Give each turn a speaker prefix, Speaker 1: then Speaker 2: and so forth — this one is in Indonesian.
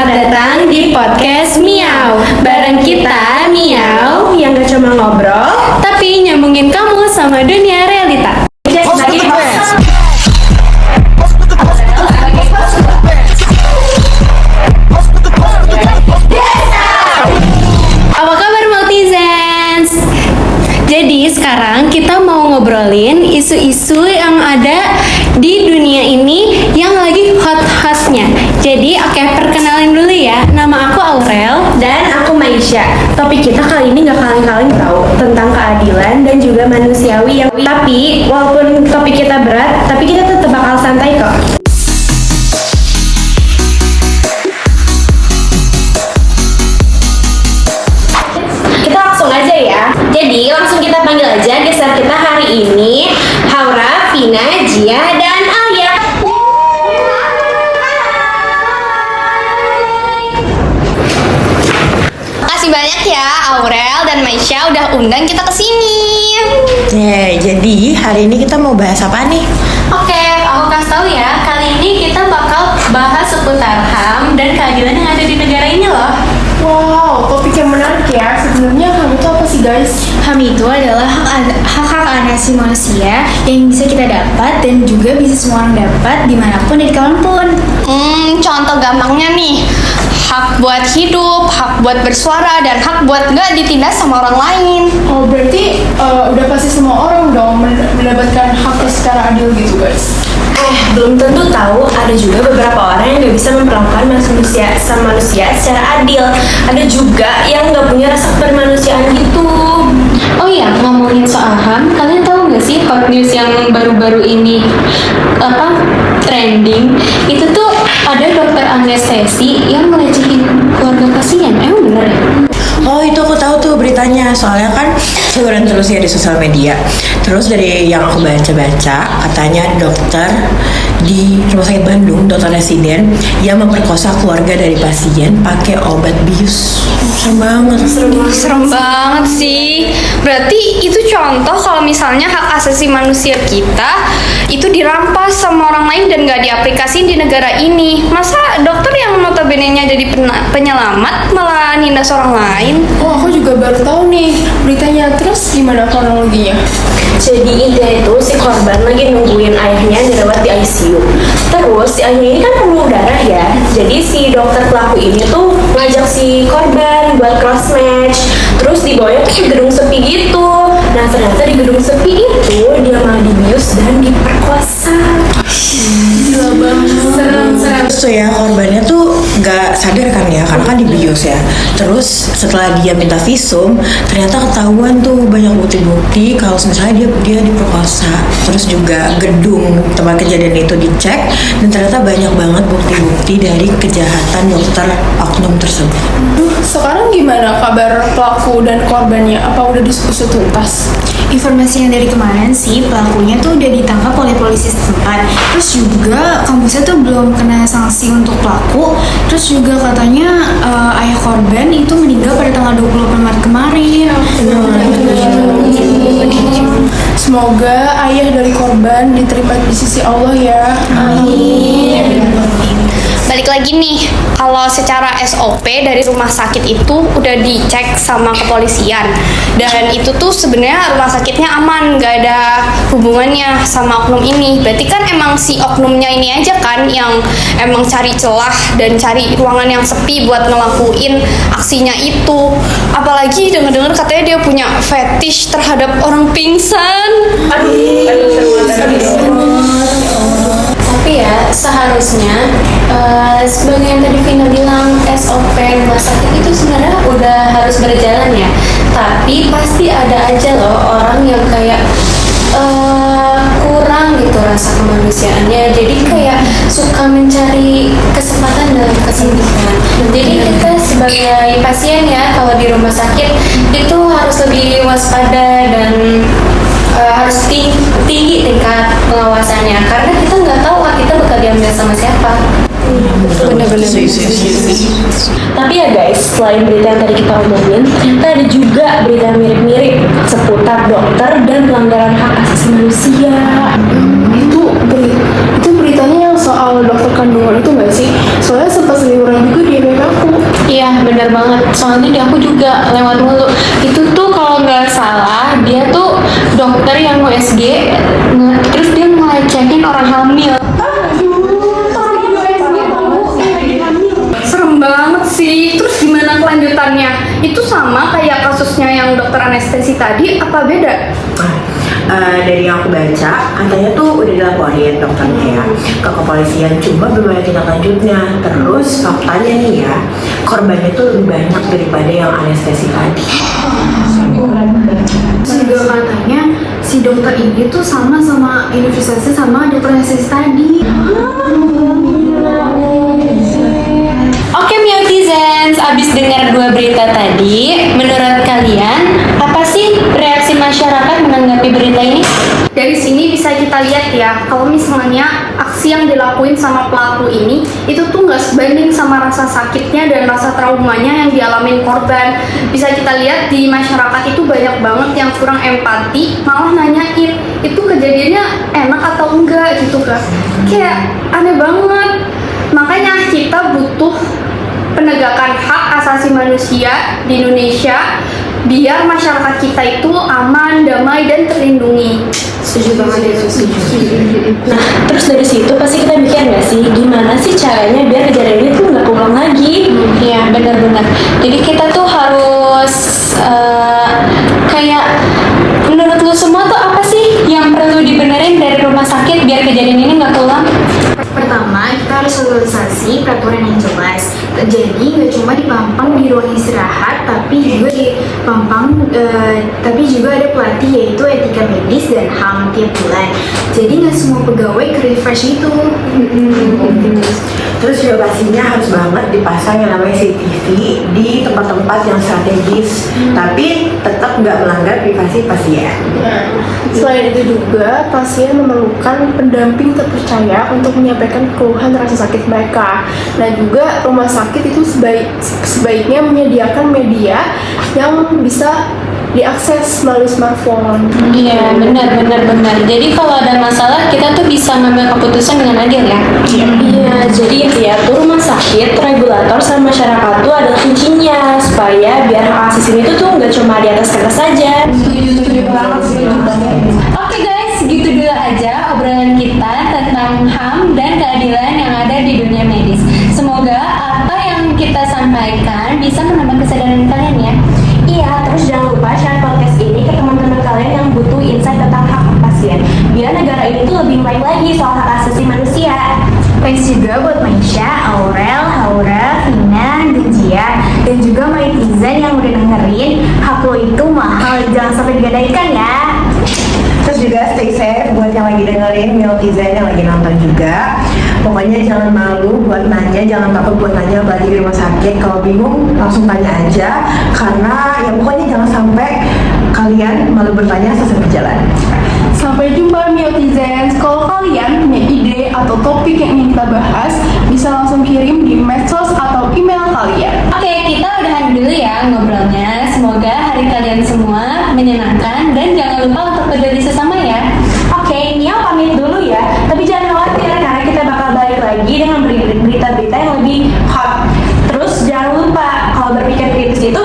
Speaker 1: Selamat datang di podcast Miau. Bareng kita Miau yang gak cuma ngobrol, tapi nyambungin kamu sama dunia realita. Apa kabar Multizens? Jadi sekarang kita mau ngobrolin isu-isu yang ada di dunia ini yang lagi hot-hotnya. Jadi oke, perkenalin dulu ya. Nama aku Aurel
Speaker 2: Dan aku Maisha. Topik kita kali ini gak kaleng-kaleng tahu tentang keadilan dan juga manusiawi yang tapi walaupun topik kita berat, tapi kita tetap bakal santai kok. Kita langsung aja ya. Jadi langsung kita panggil aja geser kita hari ini Haura, Vina, Jia, dan Alia.
Speaker 3: Makasih banyak ya Aurel dan Maisha udah undang kita ke sini.
Speaker 4: Jadi hari ini kita mau bahas apa nih?
Speaker 1: Oke, aku kasih tahu ya. Kali ini kita bakal bahas seputar HAM dan keadilan yang ada di negara ini loh.
Speaker 2: Wow, topik yang menarik ya. Sebenarnya HAM itu apa sih guys?
Speaker 5: HAM itu adalah hak-hak asasi manusia yang bisa kita dapat dan juga bisa semua orang dapat dimanapun dan kapanpun.
Speaker 3: Contoh gampangnya nih, hak buat hidup, hak buat bersuara, dan hak buat nggak ditindas sama orang lain.
Speaker 6: Oh berarti udah pasti semua orang dong mendapatkan haknya secara adil gitu guys.
Speaker 2: Belum tentu tahu, ada juga beberapa orang yang gak bisa memperlakukan manusia secara adil. Ada juga yang gak punya rasa kemanusiaan gitu.
Speaker 1: Oh iya, ngomongin soal HAM, kalian tahu nggak sih hot news yang baru-baru ini trending? Itu tuh ada dokter anestesi yang melecehin keluarga pasien. Emang bener ya?
Speaker 4: Oh itu aku tahu tuh beritanya, soalnya kan seliweran terus ya di sosial media. Terus dari yang aku baca-baca, katanya dokter di Rumah Sakit Bandung, dokter residen yang memperkosa keluarga dari pasien pakai obat bius. Serem banget.
Speaker 3: Serem banget sih. Berarti itu contoh kalau misalnya hak asasi manusia kita itu dirampas sama orang lain dan nggak diaplikasiin di negara ini. Masa dokter yang notabene-nya jadi penyelamat malah nindas orang lain?
Speaker 6: Oh aku juga baru tahu nih beritanya. Terus gimana kronologinya?
Speaker 2: Jadi intinya itu si korban lagi nungguin ayahnya dirawat di ICU. Terus si ayahnya ini kan perlu darah ya. Jadi si dokter pelaku ini tuh ngajak si korban buat cross match. Terus dibawanya tuh ke gedung sepi gitu. Nah ternyata di gedung sepi itu dia malah dibius dan diperkosa. Gila banget. Serem.
Speaker 4: Terus tuh ya korbannya tuh nggak sadar kan ya, karena kan dibius ya. Terus setelah dia minta visum, ternyata ketahuan tuh banyak bukti-bukti kalau misalnya dia diperkosa. Terus juga gedung tempat kejadian itu dicek dan ternyata banyak banget bukti-bukti dari kejahatan dokter oknum tersebut.
Speaker 6: Sekarang gimana kabar pelaku dan korbannya? Apa udah diusut tuntas?
Speaker 5: Informasi yang dari kemarin sih pelakunya tuh udah ditangkap oleh polisi setempat. Terus juga kampusnya tuh belum kena sanksi untuk pelaku. Terus juga katanya ayah korban itu meninggal pada tanggal 28 Maret kemarin.
Speaker 6: Semoga ayah dari korban diterima di sisi Allah ya.
Speaker 5: Amin.
Speaker 3: Balik lagi nih, kalau secara SOP dari rumah sakit itu udah dicek sama kepolisian dan itu tuh sebenarnya rumah sakitnya aman, nggak ada hubungannya sama oknum ini. Berarti kan emang si oknumnya ini aja kan yang emang cari celah dan cari ruangan yang sepi buat ngelakuin aksinya itu. Apalagi dengar-dengar katanya dia punya fetish terhadap orang pingsan.
Speaker 1: Tapi ya seharusnya sebagai yang tadi Vina bilang, SOP rumah sakit itu sebenarnya udah harus berjalan ya. Tapi pasti ada aja loh orang yang kayak kurang gitu rasa kemanusiaannya. Jadi kayak suka mencari kesempatan dalam kesempitan. Jadi kita sebagai pasien ya, kalau di rumah sakit itu harus lebih waspada dan harus tinggi tingkat pengawasannya, karena kita nggak tahu kita bakal diambil sama siapa.
Speaker 2: Bener-bener. Tapi ya guys, selain berita yang tadi kita omongin, kita ada juga berita mirip-mirip seputar dokter dan pelanggaran hak asasi manusia.
Speaker 6: Itu beritanya yang soal dokter kandungan itu nggak sih? Soalnya sempat seliweran juga di MMK
Speaker 1: bener banget. Soalnya di aku juga lewat mulu. Itu tuh kalau nggak salah dia tuh dokter yang USG, terus dia ngelecehin orang hamil.
Speaker 3: Serem banget sih. Terus gimana kelanjutannya? Itu sama kayak kasusnya yang dokter anestesi tadi apa beda?
Speaker 4: Dari yang aku baca, katanya tuh udah dilaporin dokternya ya ke kepolisian, cuma belum ada tindak lanjutnya. Terus faktanya nih ya, korbannya tuh lebih banyak daripada yang anestesi tadi.
Speaker 5: Juga katanya si dokter ini tuh sama universitasnya sama dokter anestesi tadi.
Speaker 1: Oke Miotizens, abis dengar dua berita tadi, menurut kalian apa sih reaksi masyarakat menanggapi berita ini?
Speaker 3: Dari sini bisa kita lihat ya, kalau misalnya aksi yang dilakuin sama pelaku ini itu tuh nggak sebanding sama rasa sakitnya dan rasa traumanya yang dialamin korban. Bisa kita lihat di masyarakat itu banyak banget yang kurang empati, malah nanyain itu kejadiannya enak atau enggak gitu kan. Kayak aneh banget. Makanya kita butuh penegakan hak asasi manusia di Indonesia biar masyarakat kita itu aman, damai, dan terlindungi.
Speaker 2: Setuju banget ya, setuju. Nah, terus dari situ pasti kita mikir nggak sih, gimana sih caranya biar kejadian ini tuh nggak keulang lagi?
Speaker 1: Iya benar-benar. Jadi kita tuh harus kayak menurut lu semua tuh apa sih yang perlu dibenerin dari rumah sakit biar kejadian ini nggak keulang?
Speaker 5: Pertama, kita harus sosialisasi peraturan yang jelas. Jadi nggak cuma dipampang di ruang istirahat, tapi juga ada pelatih yaitu etika medis dan HAM tiap bulan. Jadi nggak semua pegawai ke refresh itu.
Speaker 4: Terus juga pastinya harus banget dipasang yang namanya CCTV di tempat-tempat yang strategis, tapi tetap nggak melanggar privasi pasien.
Speaker 6: Selain itu juga, pasien memerlukan pendamping terpercaya untuk menyampaikan keluhan rasa sakit mereka. Nah juga rumah sakit itu sebaiknya menyediakan media yang bisa diakses melalui smartphone.
Speaker 1: Iya benar. Jadi kalau ada masalah kita tuh bisa ngambil keputusan dengan adil ya.
Speaker 2: Iya, jadi intinya tuh rumah sakit, regulator, sama masyarakat tuh adalah kuncinya supaya biar hak asasi ini tuh nggak cuma di atas kertas saja.
Speaker 1: Oke guys, segitu dulu aja obrolan kita tentang HAM dan keadilan yang ada di dunia medis. Semoga apa yang kita sampaikan bisa menambah kesadaran kalian ya.
Speaker 2: Iya, terus jangan lupa share podcast ini ke teman-teman kalian yang butuh insight tentang hak pasien. Biar negara ini tuh lebih baik lagi soal hak asasi manusia.
Speaker 5: Thanks juga buat Maisha, Aurel, Haura, Vina, dan Jia, dan juga Maitizen yang udah dengerin. Hak lo itu mahal, jangan sampai digadaikan ya.
Speaker 4: Terus juga stay safe buat yang lagi dengerin, Miotizens yang lagi nonton juga. Pokoknya jangan malu buat nanya, jangan takut buat nanya balik di rumah sakit. Kalau bingung langsung tanya aja, karena ya pokoknya jangan sampai kalian malu bertanya sesuai berjalan.
Speaker 6: Sampai jumpa Miotizens. Kalau kalian punya ide atau topik yang ingin kita bahas, bisa langsung kirim di medsos atau email kalian.
Speaker 1: Oke, kita udahan dulu ya ngobrolnya. Semoga hari kalian semua menyenangkan dan jangan lupa untuk peduli sesama ya.
Speaker 2: Oke, Nia pamit dulu ya. Tapi jangan khawatir karena kita bakal balik lagi dengan berita-berita yang lebih hot. Terus jangan lupa kalau berpikir kritis itu